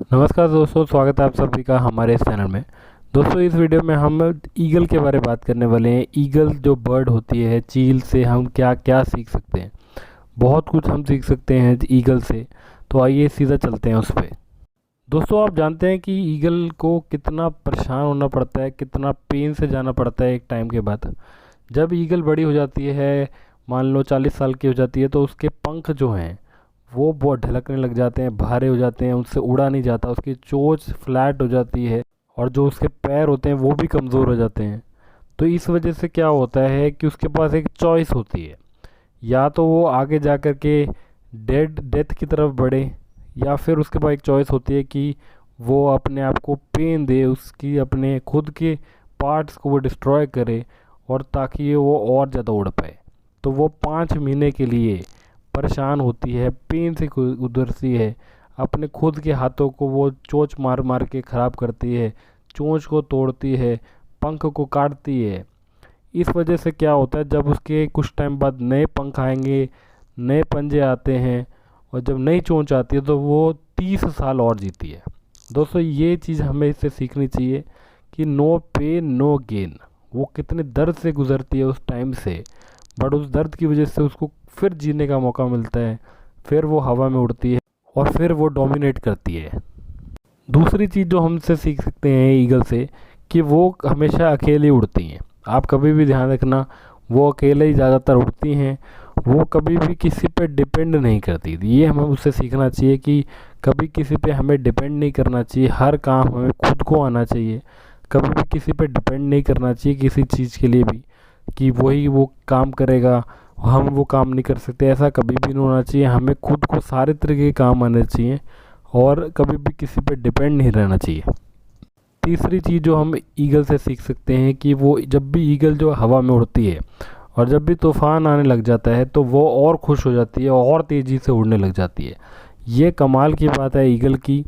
नमस्कार दोस्तों, स्वागत है आप सभी का हमारे इस चैनल में। दोस्तों, इस वीडियो में हम ईगल के बारे में बात करने वाले हैं। ईगल जो बर्ड होती है, चील से हम क्या क्या सीख सकते हैं। बहुत कुछ हम सीख सकते हैं ईगल से। तो आइए सीधा चलते हैं उस पर। दोस्तों, आप जानते हैं कि ईगल को कितना परेशान होना पड़ता है, कितना पेन से जाना पड़ता है एक टाइम के बाद। जब ईगल बड़ी हो जाती है, मान लो 40 साल की हो जाती है, तो उसके पंख जो हैं वो बहुत ढलकने लग जाते हैं, भारे हो जाते हैं, उससे उड़ा नहीं जाता, उसकी चोंच फ्लैट हो जाती है और जो उसके पैर होते हैं वो भी कमज़ोर हो जाते हैं। तो इस वजह से क्या होता है कि उसके पास एक चॉइस होती है, या तो वो आगे जा कर के डेथ की तरफ बढ़े, या फिर उसके पास एक चॉइस होती है कि वो अपने आप को पेन दे, उसकी अपने खुद के पार्ट्स को वो डिस्ट्रॉय करे, और ताकि वो और ज़्यादा उड़ पाए। तो वो 5 महीने के लिए परेशान होती है, पेन से गुजरती है, अपने खुद के हाथों को वो चोंच मार मार के ख़राब करती है, चोंच को तोड़ती है, पंख को काटती है। इस वजह से क्या होता है, जब उसके कुछ टाइम बाद नए पंख आएंगे, नए पंजे आते हैं, और जब नई चोंच आती है तो वो 30 साल और जीती है। दोस्तों, ये चीज़ हमें इससे सीखनी चाहिए कि नो पेन नो गेन। वो कितने दर्द से गुजरती है उस टाइम से, बट उस दर्द की वजह से उसको फिर जीने का मौका मिलता है, फिर वो हवा में उड़ती है और फिर वो डोमिनेट करती है। दूसरी चीज़ जो हमसे सीख सकते हैं ईगल से, कि वो हमेशा अकेली उड़ती हैं। आप कभी भी ध्यान रखना, वो अकेले ही ज़्यादातर उड़ती हैं, वो कभी भी किसी पे डिपेंड नहीं करती। ये हमें उससे सीखना चाहिए कि कभी किसी पे हमें डिपेंड नहीं करना चाहिए, हर काम हमें खुद को आना चाहिए। कभी भी किसी पे डिपेंड नहीं करना चाहिए किसी चीज़ के लिए भी, कि वही वो काम करेगा, हम वो काम नहीं कर सकते, ऐसा कभी भी नहीं होना चाहिए। हमें खुद को सारे तरीके के काम आने चाहिए और कभी भी किसी पे डिपेंड नहीं रहना चाहिए। तीसरी चीज़ जो हम ईगल से सीख सकते हैं कि वो जब भी ईगल जो हवा में उड़ती है और जब भी तूफ़ान आने लग जाता है तो वो और खुश हो जाती है और तेज़ी से उड़ने लग जाती है। ये कमाल की बात है ईगल की।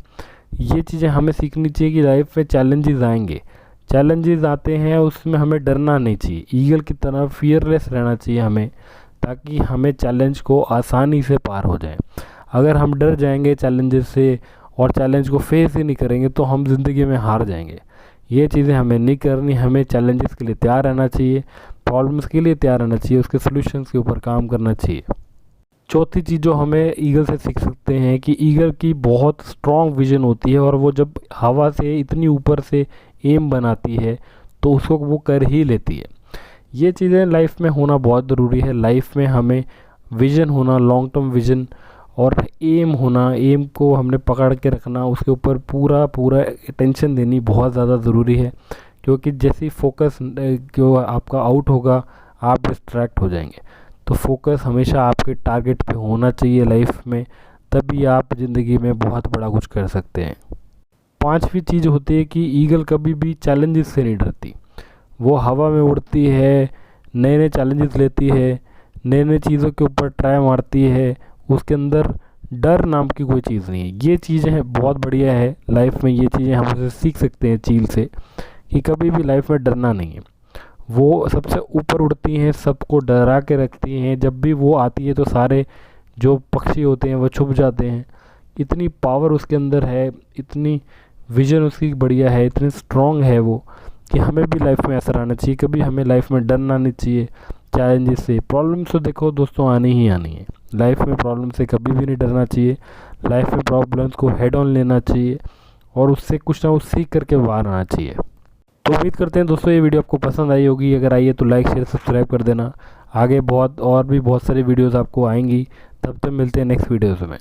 ये चीज़ें हमें सीखनी चाहिए कि लाइफ में चैलेंजेस आएंगे, चैलेंजेस आते हैं, उसमें हमें डरना नहीं चाहिए। ईगल की तरह फियरलेस रहना चाहिए हमें, ताकि हमें चैलेंज को आसानी से पार हो जाए। अगर हम डर जाएंगे चैलेंजेस से और चैलेंज को फेस ही नहीं करेंगे तो हम ज़िंदगी में हार जाएंगे। ये चीज़ें हमें नहीं करनी। हमें चैलेंजेस के लिए तैयार रहना चाहिए, प्रॉब्लम्स के लिए तैयार रहना चाहिए, उसके सॉल्यूशंस के ऊपर काम करना चाहिए। चौथी चीज़ जो हमें ईगल से सीख सकते हैं कि ईगल की बहुत स्ट्रॉन्ग विजन होती है, और वो जब हवा से इतनी ऊपर से एम बनाती है तो उसको वो कर ही लेती है। ये चीज़ें लाइफ में होना बहुत ज़रूरी है। लाइफ में हमें विज़न होना, लॉन्ग टर्म विज़न, और एम होना, एम को हमने पकड़ के रखना, उसके ऊपर पूरा पूरा अटेंशन देनी बहुत ज़्यादा ज़रूरी है। क्योंकि जैसे ही फोकस जो आपका आउट होगा, आप डिस्ट्रैक्ट हो जाएंगे। तो फोकस हमेशा आपके टारगेट पे होना चाहिए लाइफ में, तभी आप ज़िंदगी में बहुत बड़ा कुछ कर सकते हैं। पांचवी चीज़ होती है कि ईगल कभी भी चैलेंजेस से नहीं डरती। वो हवा में उड़ती है, नए नए चैलेंजेस लेती है, नए नए चीज़ों के ऊपर ट्राई मारती है। उसके अंदर डर नाम की कोई चीज़ नहीं है। ये चीज़ें बहुत बढ़िया है लाइफ में। ये चीज़ें हम उसे सीख सकते हैं चील से, कि कभी भी लाइफ में डरना नहीं है। वो सबसे ऊपर उड़ती हैं, सबको डरा के रखती हैं। जब भी वो आती है तो सारे जो पक्षी होते हैं वो छुप जाते हैं। इतनी पावर उसके अंदर है, इतनी विजन उसकी बढ़िया है, इतनी स्ट्रॉन्ग है वो, कि हमें भी लाइफ में ऐसा रहना चाहिए। कभी हमें लाइफ में डरना नहीं चाहिए चैलेंजेस से। प्रॉब्लम तो देखो दोस्तों, आनी ही आनी है लाइफ में। प्रॉब्लम से कभी भी नहीं डरना चाहिए। लाइफ में प्रॉब्लम्स को हेड ऑन लेना चाहिए और उससे कुछ ना कुछ सीख करके बाहर आना चाहिए। तो उम्मीद करते हैं दोस्तों ये वीडियो आपको पसंद आई होगी। अगर आई है तो लाइक शेयर सब्सक्राइब कर देना। आगे बहुत सारी वीडियोज़ आपको आएंगी। तब तक मिलते हैं नेक्स्ट वीडियोज़ में।